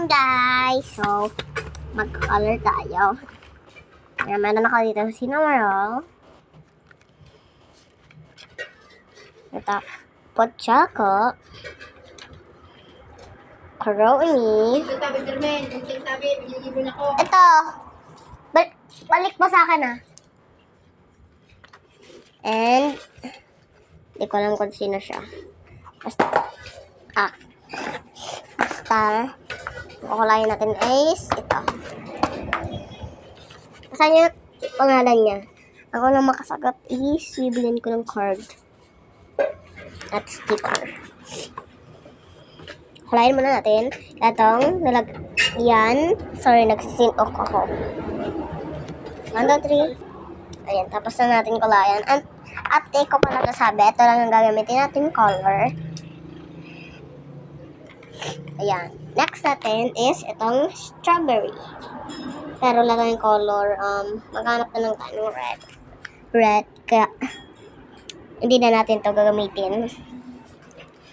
guys! So, mag-color tayo. Meron ako dito si Cinnamoroll. Ito, Pochako. Crony. Ito. Balik mo sa akin And, hindi ko alam kung sino siya. Basta, kukulayan natin is ito. Saan yung pangalan niya? Ako lang makasagot is bibilin ko ng card at sticker. Kulayan muna natin. Itong yan. Sorry, nag-sync off ako. 1, 2, 3. Ayan, tapos na natin kulayan. At ko pa nagsasabi, ito lang ang gagamitin natin color. Ayan. Next natin is itong strawberry. Pero lang yung color, maghanap na ng red. Red, kaya hindi na natin to gagamitin.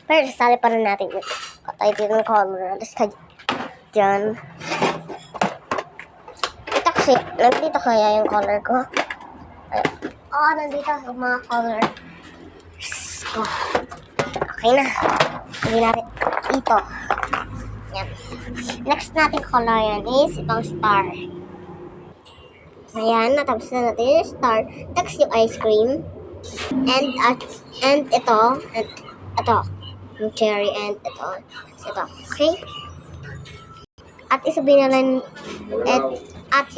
Pero sasali pa rin natin ito. Patay dito ng color. Alas ka dyan. Ito kasi, nandito kaya yung color ko. Nandito yung mga color. Okay na. Hindi natin ito. Yan. Next natin color yan is itong star. Ayan, natapos na natin yung star. Next yung ice cream. And ito. Yung cherry and ito. Okay? At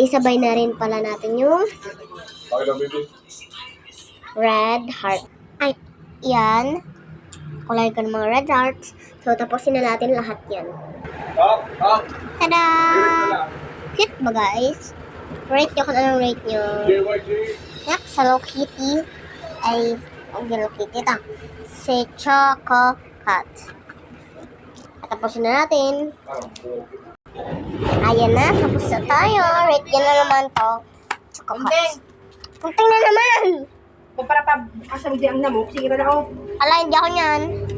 isabay na rin pala natin yung red heart. Ay, yan. Kulay ko ng mga red hearts. So, tapusin na natin lahat yan. Tada! Cute ba, guys? Rate nyo kung anong rate nyo. Next, Hello Kitty. Ay, Hello Kitty. Ito. Si Choco Cat. At tapusin na natin. Ayan na. Tapos na tayo. Rate nyo na naman to. Choco Cat. Punting na naman! Kung para pa asam di ang namok, sige na ako. Ala, hindi ako nyan.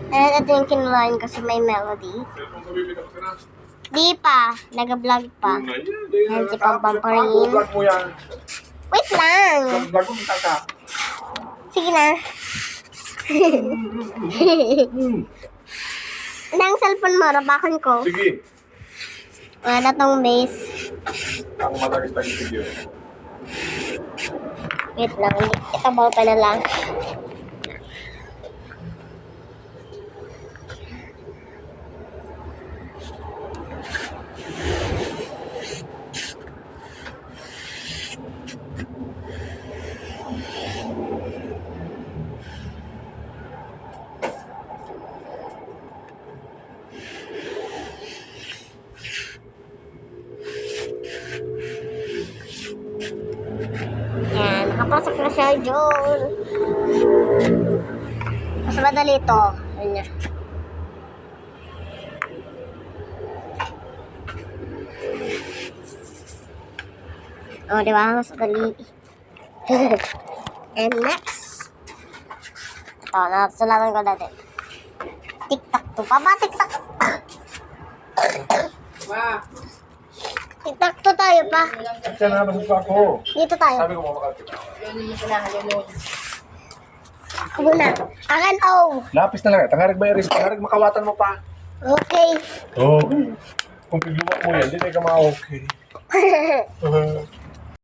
And ito yung kinulayan kasi may melody. Di pa. Nag-vlog pa. Ayan si Pampamparin. Wait lang. Sige na. Ang cellphone mo, rabakan ko. Sige. Wala na tong base. Ako matagis-tagis video. Wait lang. Ito ball pa na lang. Yan, nakapasok na siya, Joel. Mas madali ito. Ayun niya. Di ba? Mas madali. And next. Nasulatan ko dati. TikTok to. Papa, TikTok. Wow. TikTok to tayo pa. Kasi na naman sa ako. Dito tayo. Sabi ko mamakakita. Ako na. Akan, Lapis na lang. Tangarig ba iris? Tangarig makawatan mo pa. Okay. Oo. Kung pigluwa mo yan, hindi ka ma-okay.